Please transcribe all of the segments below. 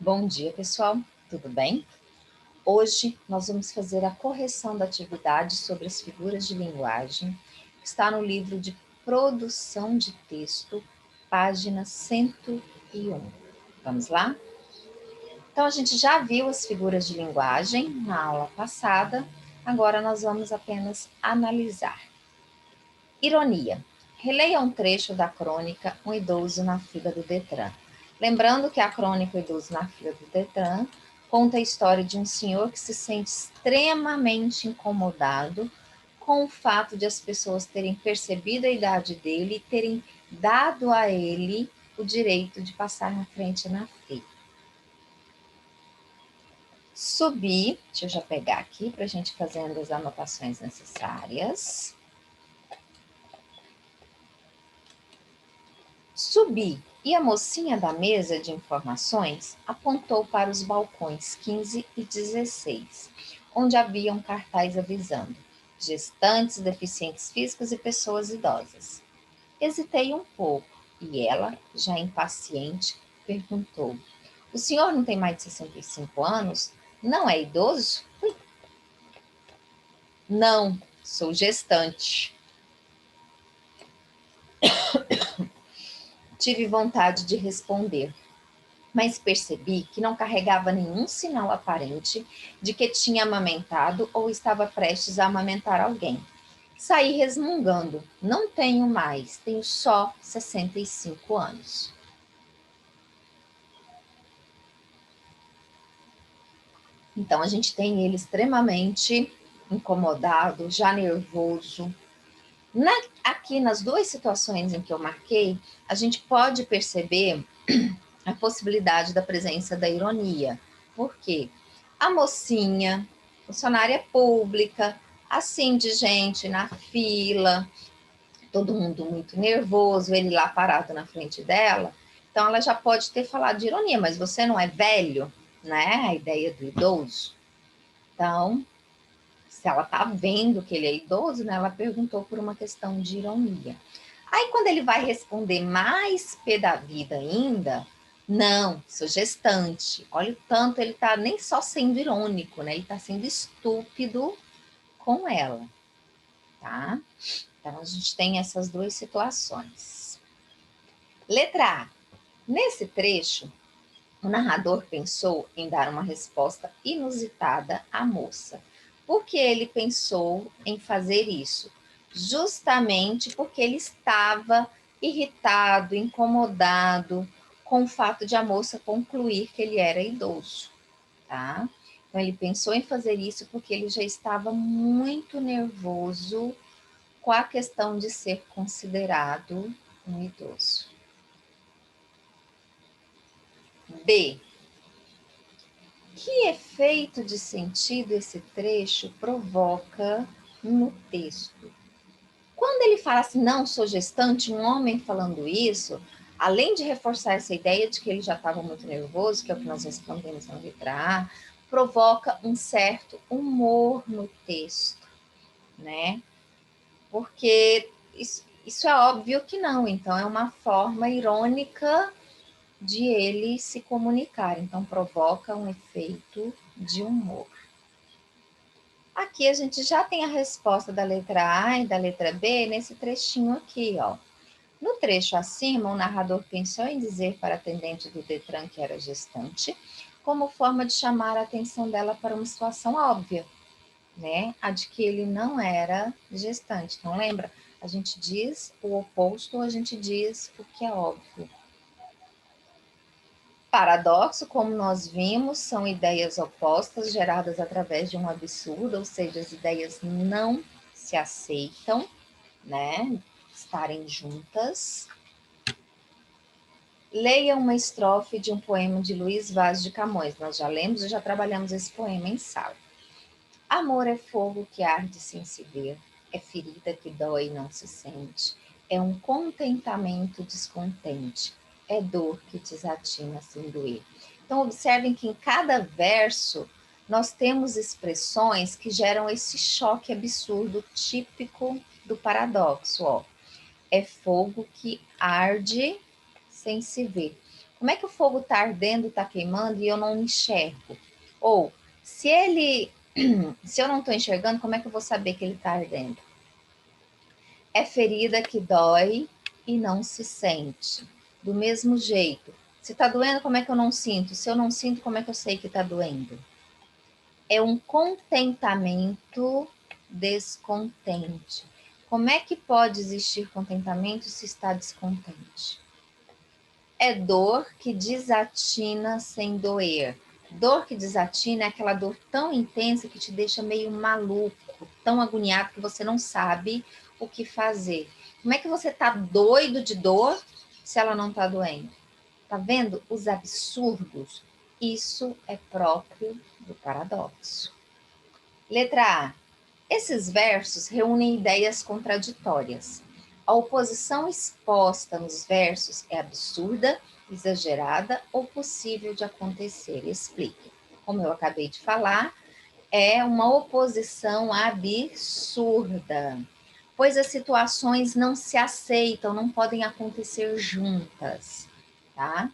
Bom dia, pessoal. Tudo bem? Hoje nós vamos fazer a correção da atividade sobre as figuras de linguagem, que está no livro de produção de texto, página 101. Vamos lá? Então, a gente já viu as figuras de linguagem na aula passada, agora nós vamos apenas analisar. Ironia. Releia um trecho da crônica Um Idoso na Fila do Detran. Lembrando que a crônica O Idoso na Fila do Detran conta a história de um senhor que se sente extremamente incomodado com o fato de as pessoas terem percebido a idade dele e terem dado a ele o direito de passar na frente na fila. Subir, deixa eu já pegar aqui para a gente fazendo as anotações necessárias. Subi, e a mocinha da mesa de informações apontou para os balcões 15 e 16, onde havia um cartaz avisando gestantes, deficientes físicos e pessoas idosas. Hesitei um pouco, e ela, já impaciente, perguntou: o senhor não tem mais de 65 anos? Não é idoso? Não, sou gestante. Tive vontade de responder, mas percebi que não carregava nenhum sinal aparente de que tinha amamentado ou estava prestes a amamentar alguém. Saí resmungando: não tenho mais, tenho só 65 anos. Então, a gente tem ele extremamente incomodado, já nervoso. Aqui nas duas situações em que eu marquei, a gente pode perceber a possibilidade da presença da ironia. Por quê? A mocinha, funcionária pública, assim de gente na fila, todo mundo muito nervoso, ele lá parado na frente dela. Então, ela já pode ter falado de ironia, mas você não é velho, né? A ideia do idoso. Então, se ela tá vendo que ele é idoso, né? Ela perguntou por uma questão de ironia. Aí, quando ele vai responder mais pé da vida ainda, não, sou gestante. Olha o tanto ele tá nem só sendo irônico, né? Ele tá sendo estúpido com ela, tá? Então, a gente tem essas duas situações. Letra A. Nesse trecho, o narrador pensou em dar uma resposta inusitada à moça. Por que ele pensou em fazer isso? Justamente porque ele estava irritado, incomodado com o fato de a moça concluir que ele era idoso, tá? Então ele pensou em fazer isso porque ele já estava muito nervoso com a questão de ser considerado um idoso. B. Que efeito de sentido esse trecho provoca no texto? Quando ele fala assim, não, sou gestante, um homem falando isso, além de reforçar essa ideia de que ele já estava muito nervoso, que é o que nós respondemos na letra A, provoca um certo humor no texto, né? Porque isso é óbvio que não, então é uma forma irônica de ele se comunicar, então provoca um efeito de humor. Aqui a gente já tem a resposta da letra A e da letra B nesse trechinho aqui, ó. No trecho acima, o narrador pensou em dizer para a atendente do Detran que era gestante, como forma de chamar a atenção dela para uma situação óbvia, né? A de que ele não era gestante. Então, lembra? A gente diz o oposto, a gente diz o que é óbvio. Paradoxo, como nós vimos, são ideias opostas geradas através de um absurdo, ou seja, as ideias não se aceitam, né? Estarem juntas. Leia uma estrofe de um poema de Luís Vaz de Camões. Nós já lemos e já trabalhamos esse poema em sala. Amor é fogo que arde sem se ver, é ferida que dói e não se sente, é um contentamento descontente, é dor que desatina sem doer. Então, observem que em cada verso nós temos expressões que geram esse choque absurdo típico do paradoxo. Ó. É fogo que arde sem se ver. Como é que o fogo está ardendo, está queimando e eu não enxergo? Ou, se eu não estou enxergando, como é que eu vou saber que ele está ardendo? É ferida que dói e não se sente. Do mesmo jeito, se está doendo, como é que eu não sinto? Se eu não sinto, como é que eu sei que está doendo? É um contentamento descontente. Como é que pode existir contentamento se está descontente? É dor que desatina sem doer. Dor que desatina é aquela dor tão intensa que te deixa meio maluco, tão agoniado que você não sabe o que fazer. Como é que você tá doido de dor se ela não tá doendo? Tá vendo os absurdos? Isso é próprio do paradoxo. Letra A. Esses versos reúnem ideias contraditórias. A oposição exposta nos versos é absurda, exagerada ou possível de acontecer. Explique. Como eu acabei de falar, é uma oposição absurda, pois as situações não se aceitam, não podem acontecer juntas, tá?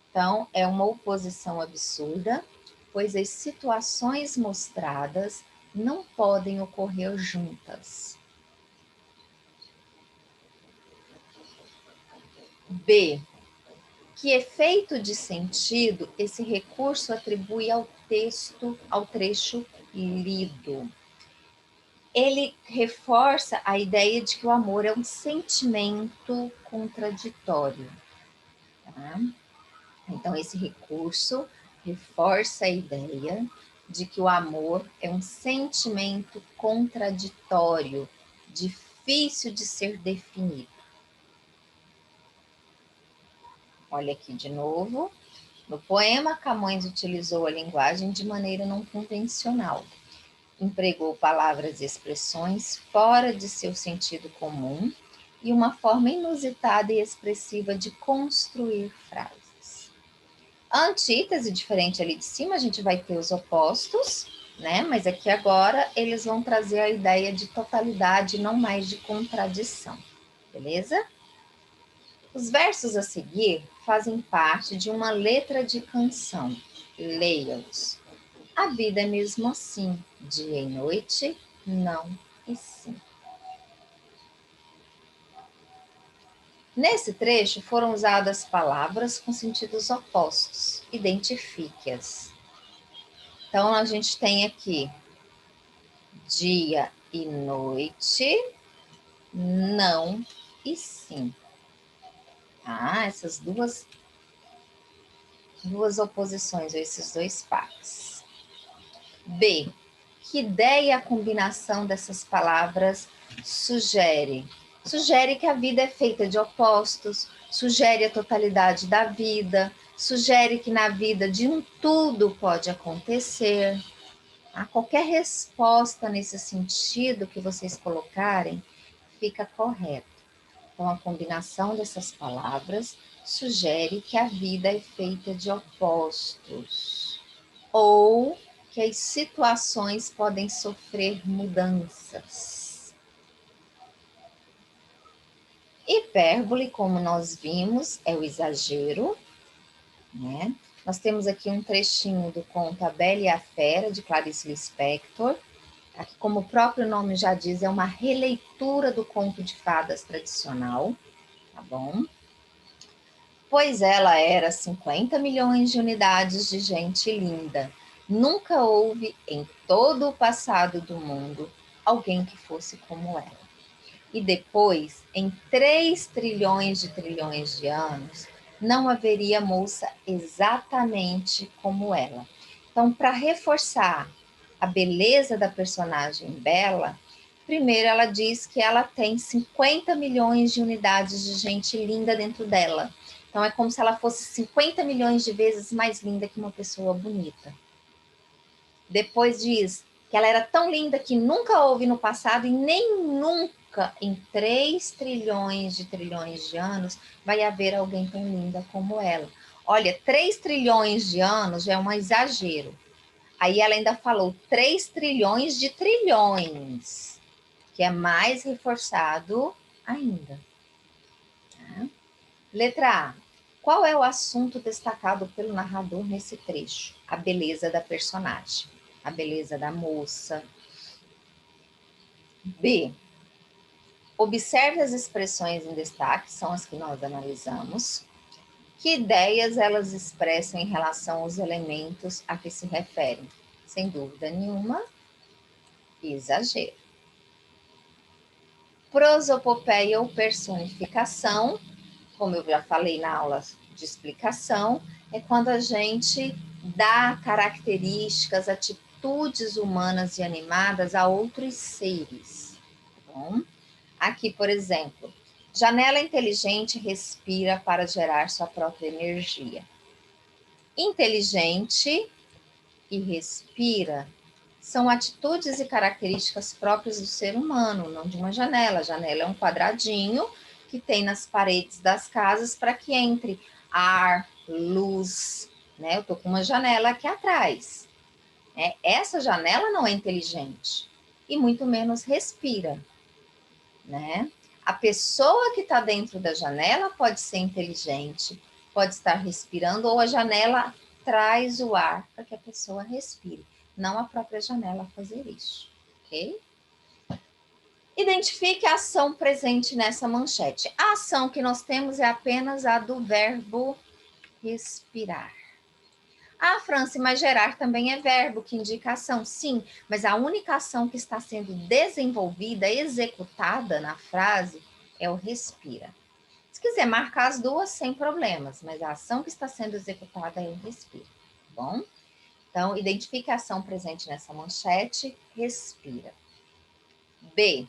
Então, é uma oposição absurda, pois as situações mostradas não podem ocorrer juntas. B. Que efeito de sentido esse recurso atribui ao texto, ao trecho lido? Ele reforça a ideia de que o amor é um sentimento contraditório. Tá? Então, esse recurso reforça a ideia de que o amor é um sentimento contraditório, difícil de ser definido. Olha aqui de novo. No poema, Camões utilizou a linguagem de maneira não convencional. Empregou palavras e expressões fora de seu sentido comum e uma forma inusitada e expressiva de construir frases. A antítese, diferente ali de cima, a gente vai ter os opostos, né? Mas aqui agora eles vão trazer a ideia de totalidade, não mais de contradição, beleza? Os versos a seguir fazem parte de uma letra de canção. Leia-os. A vida é mesmo assim, dia e noite, não e sim. Nesse trecho foram usadas palavras com sentidos opostos. Identifique-as. Então, a gente tem aqui dia e noite, não e sim. Ah, essas duas oposições, ou esses dois pares. B. Que ideia a combinação dessas palavras sugere? Sugere que a vida é feita de opostos, sugere a totalidade da vida, sugere que na vida de um tudo pode acontecer. Qualquer resposta nesse sentido que vocês colocarem fica correta. Então, a combinação dessas palavras sugere que a vida é feita de opostos, ou que as situações podem sofrer mudanças. Hipérbole, como nós vimos, é o exagero, né? Nós temos aqui um trechinho do conto A Bela e a Fera, de Clarice Lispector. Aqui, como o próprio nome já diz, é uma releitura do conto de fadas tradicional, tá bom? Pois ela era 50 milhões de unidades de gente linda. Nunca houve em todo o passado do mundo alguém que fosse como ela. E depois, em 3 trilhões de anos, não haveria moça exatamente como ela. Então, para reforçar a beleza da personagem Bela, primeiro ela diz que ela tem 50 milhões de unidades de gente linda dentro dela. Então, é como se ela fosse 50 milhões de vezes mais linda que uma pessoa bonita. Depois diz que ela era tão linda que nunca houve no passado e nem nunca em 3 trilhões de anos vai haver alguém tão linda como ela. Olha, 3 trilhões de anos já é um exagero. Aí ela ainda falou 3 trilhões de trilhões, que é mais reforçado ainda. Tá? Letra A. Qual é o assunto destacado pelo narrador nesse trecho? A beleza da personagem, a beleza da moça. B. Observe as expressões em destaque, são as que nós analisamos. Que ideias elas expressam em relação aos elementos a que se referem? Sem dúvida nenhuma, exagero. Prosopopeia ou personificação, como eu já falei na aula de explicação, é quando a gente dá características, atitudes humanas e animadas a outros seres. Tá bom? Aqui, por exemplo, janela inteligente respira para gerar sua própria energia. Inteligente e respira são atitudes e características próprias do ser humano, não de uma janela. A janela é um quadradinho que tem nas paredes das casas para que entre ar, luz, né? Eu tô com uma janela aqui atrás. Essa janela não é inteligente e muito menos respira, né? A pessoa que está dentro da janela pode ser inteligente, pode estar respirando, ou a janela traz o ar para que a pessoa respire, não a própria janela fazer isso, ok? Identifique a ação presente nessa manchete. A ação que nós temos é apenas a do verbo respirar. Ah, Franci, mas gerar também é verbo, que indica ação. Sim, mas a única ação que está sendo desenvolvida, executada na frase é o respira. Se quiser marcar as duas, sem problemas, mas a ação que está sendo executada é o respira, tá bom? Então, identifique a ação presente nessa manchete, respira. B.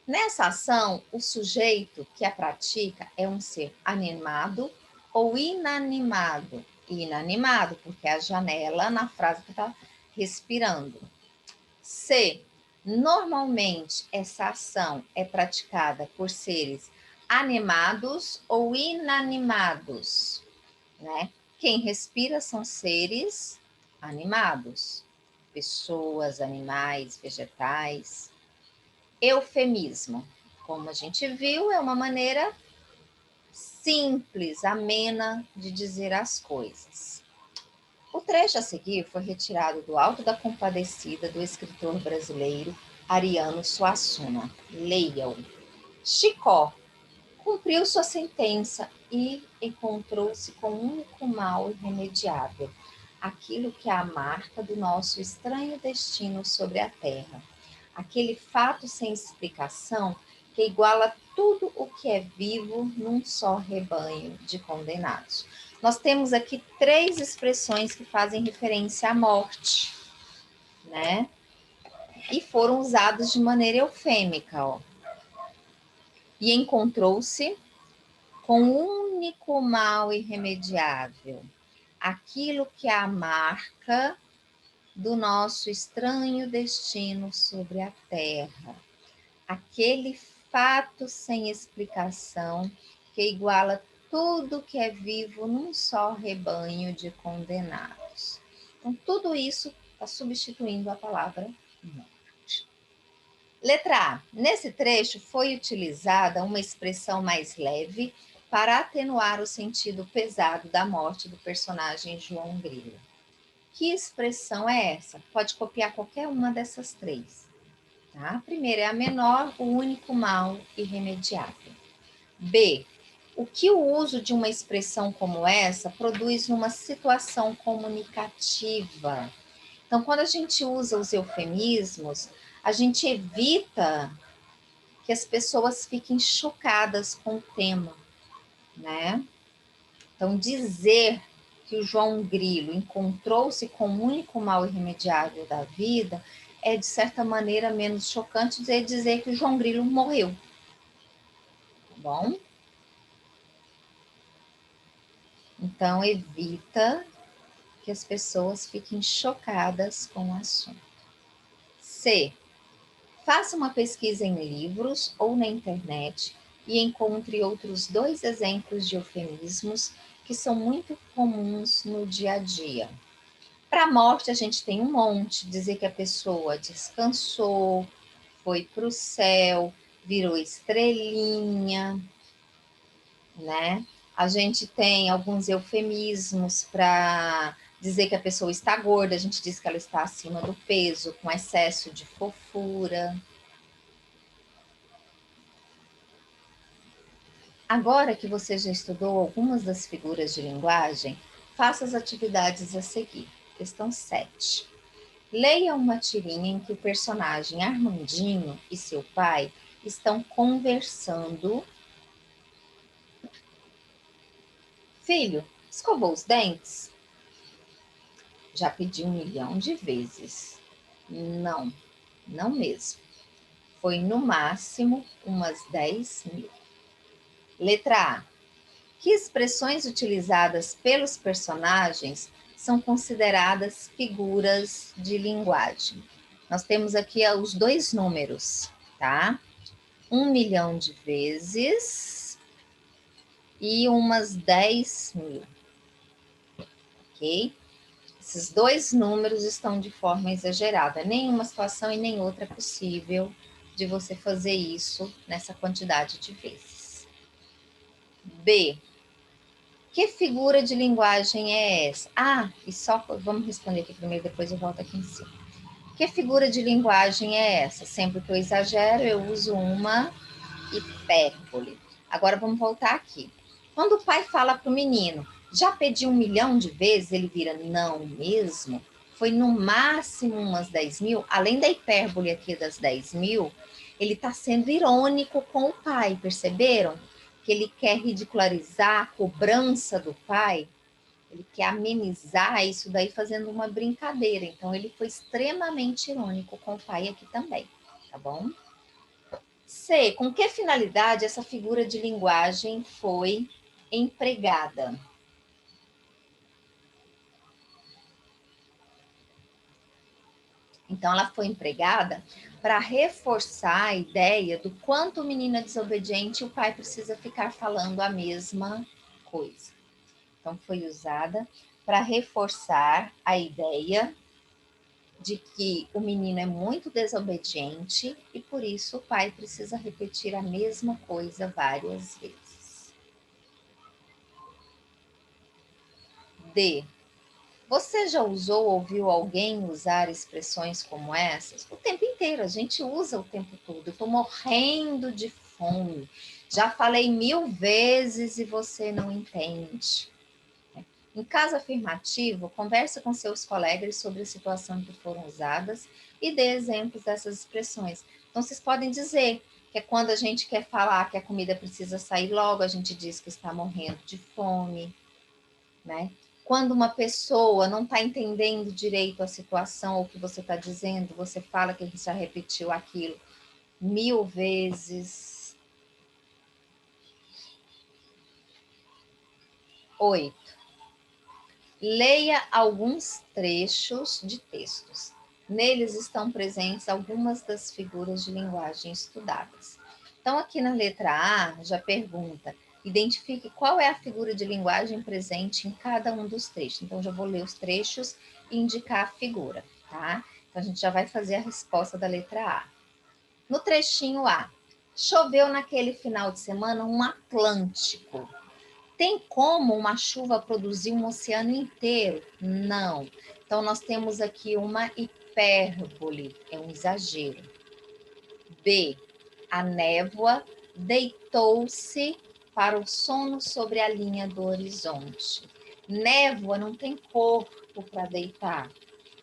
Nessa ação, o sujeito que a pratica é um ser animado ou inanimado. Inanimado, porque é a janela na frase que está respirando. C. Normalmente, essa ação é praticada por seres animados ou inanimados, né? Quem respira são seres animados, pessoas, animais, vegetais. Eufemismo, como a gente viu, é uma maneira simples, amena de dizer as coisas. O trecho a seguir foi retirado do Alto da Compadecida do escritor brasileiro Ariano Suassuna. Leiam. Chicó cumpriu sua sentença e encontrou-se com um único mal irremediável, aquilo que é a marca do nosso estranho destino sobre a terra. Aquele fato sem explicação que iguala tudo o que é vivo num só rebanho de condenados. Nós temos aqui três expressões que fazem referência à morte, né? E foram usadas de maneira eufêmica, ó. E encontrou-se com um único mal irremediável, aquilo que é a marca do nosso estranho destino sobre a terra. Aquele fato sem explicação que iguala tudo que é vivo num só rebanho de condenados. Então, tudo isso está substituindo a palavra morte. Letra A. Nesse trecho foi utilizada uma expressão mais leve para atenuar o sentido pesado da morte do personagem João Grilo. Que expressão é essa? Pode copiar qualquer uma dessas três. Tá? A primeira é a menor, o único mal irremediável. B. O que o uso de uma expressão como essa produz numa situação comunicativa? Então, quando a gente usa os eufemismos, a gente evita que as pessoas fiquem chocadas com o tema, né? Então, dizer que o João Grilo encontrou-se com o único mal irremediável da vida é, de certa maneira, menos chocante dizer que o João Grilo morreu. Tá bom? Então, evita que as pessoas fiquem chocadas com o assunto. C. Faça uma pesquisa em livros ou na internet e encontre outros dois exemplos de eufemismos que são muito comuns no dia a dia. Para a morte, a gente tem um monte. Dizer que a pessoa descansou, foi para o céu, virou estrelinha, né? A gente tem alguns eufemismos para dizer que a pessoa está gorda, a gente diz que ela está acima do peso, com excesso de fofura. Agora que você já estudou algumas das figuras de linguagem, faça as atividades a seguir. Questão 7. Leia uma tirinha em que o personagem Armandinho e seu pai estão conversando. Filho, escovou os dentes? Já pedi 1 milhão de vezes. Não, não mesmo. Foi no máximo umas 10.000. Letra A. Que expressões utilizadas pelos personagens são consideradas figuras de linguagem? Nós temos aqui os dois números, tá? 1 milhão de vezes e umas 10.000, ok? Esses dois números estão de forma exagerada. Nenhuma situação e nem outra é possível de você fazer isso nessa quantidade de vezes. B. Que figura de linguagem é essa? Ah, e só vamos responder aqui primeiro, depois eu volto aqui em cima. Que figura de linguagem é essa? Sempre que eu exagero, eu uso uma hipérbole. Agora vamos voltar aqui. Quando o pai fala para o menino, já pedi 1 milhão de vezes, ele vira não mesmo? Foi no máximo umas 10.000, além da hipérbole aqui das 10.000, ele está sendo irônico com o pai, perceberam? Que ele quer ridicularizar a cobrança do pai, ele quer amenizar isso daí fazendo uma brincadeira. Então, ele foi extremamente irônico com o pai aqui também, tá bom? C. Com que finalidade essa figura de linguagem foi empregada? Então, ela foi empregada para reforçar a ideia do quanto o menino é desobediente e o pai precisa ficar falando a mesma coisa. Então, foi usada para reforçar a ideia de que o menino é muito desobediente e por isso o pai precisa repetir a mesma coisa várias vezes. D. Você já usou ou ouviu alguém usar expressões como essas? O tempo inteiro, a gente usa o tempo todo. Eu estou morrendo de fome. Já falei 1000 vezes e você não entende. Em caso afirmativo, converse com seus colegas sobre a situação em que foram usadas e dê exemplos dessas expressões. Então, vocês podem dizer que é quando a gente quer falar que a comida precisa sair logo, a gente diz que está morrendo de fome, né? Quando uma pessoa não está entendendo direito a situação ou o que você está dizendo, você fala que já repetiu aquilo 1000 vezes. 8. Leia alguns trechos de textos. Neles estão presentes algumas das figuras de linguagem estudadas. Então, aqui na letra A, já pergunta, identifique qual é a figura de linguagem presente em cada um dos trechos. Então, já vou ler os trechos e indicar a figura, tá? Então, a gente já vai fazer a resposta da letra A. No trechinho A, choveu naquele final de semana um Atlântico. Tem como uma chuva produzir um oceano inteiro? Não. Então, nós temos aqui uma hipérbole, é um exagero. B. A névoa deitou-se para o sono sobre a linha do horizonte. Névoa não tem corpo para deitar.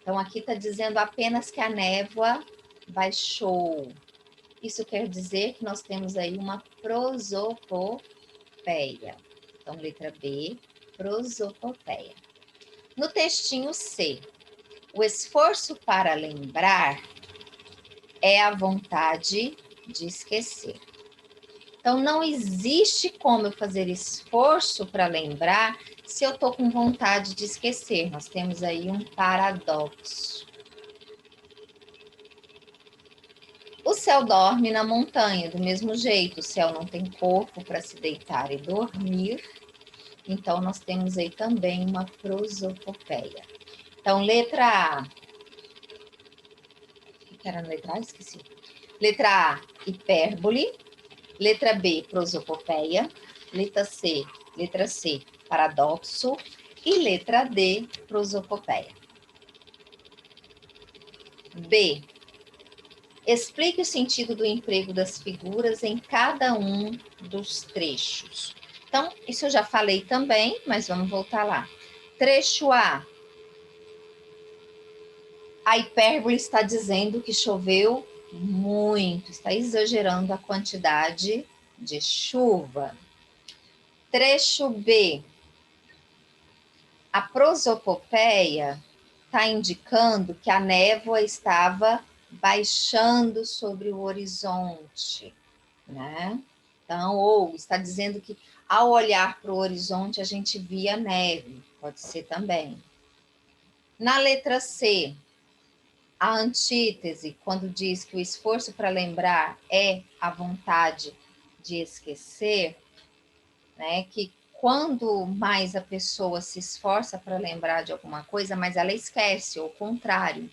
Então, aqui está dizendo apenas que a névoa baixou. Isso quer dizer que nós temos aí uma prosopopeia. Então, letra B, prosopopeia. No textinho C, o esforço para lembrar é a vontade de esquecer. Então, não existe como eu fazer esforço para lembrar se eu estou com vontade de esquecer. Nós temos aí um paradoxo. O céu dorme na montanha, do mesmo jeito, o céu não tem corpo para se deitar e dormir. Então, nós temos aí também uma prosopopeia. Então, letra A. O que era na letra A? Esqueci. Letra A, hipérbole. Letra B, prosopopeia. Letra C, paradoxo. E letra D, prosopopeia. B. Explique o sentido do emprego das figuras em cada um dos trechos. Então, isso eu já falei também, mas vamos voltar lá. Trecho A. A hipérbole está dizendo que choveu muito, está exagerando a quantidade de chuva. Trecho B. A prosopopeia está indicando que a névoa estava baixando sobre o horizonte, né? Então, ou está dizendo que ao olhar para o horizonte a gente via neve, pode ser também. Na letra C, a antítese, quando diz que o esforço para lembrar é a vontade de esquecer, né? Que quando mais a pessoa se esforça para lembrar de alguma coisa, mais ela esquece, ou o contrário,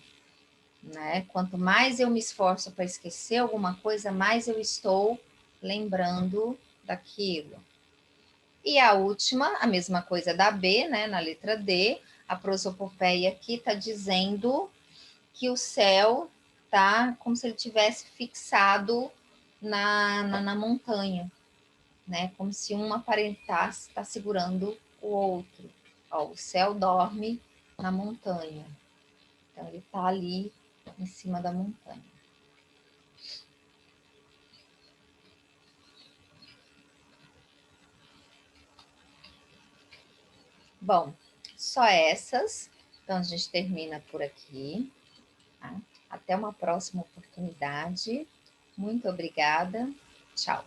né? Quanto mais eu me esforço para esquecer alguma coisa, mais eu estou lembrando daquilo. E a última, a mesma coisa da B, né? Na letra D, a prosopopeia aqui está dizendo que o céu tá como se ele tivesse fixado na montanha, né? Como se um aparentasse estar segurando o outro. Ó, o céu dorme na montanha. Então, ele está ali em cima da montanha. Bom, só essas. Então, a gente termina por aqui. Tá? Até uma próxima oportunidade. Muito obrigada. Tchau.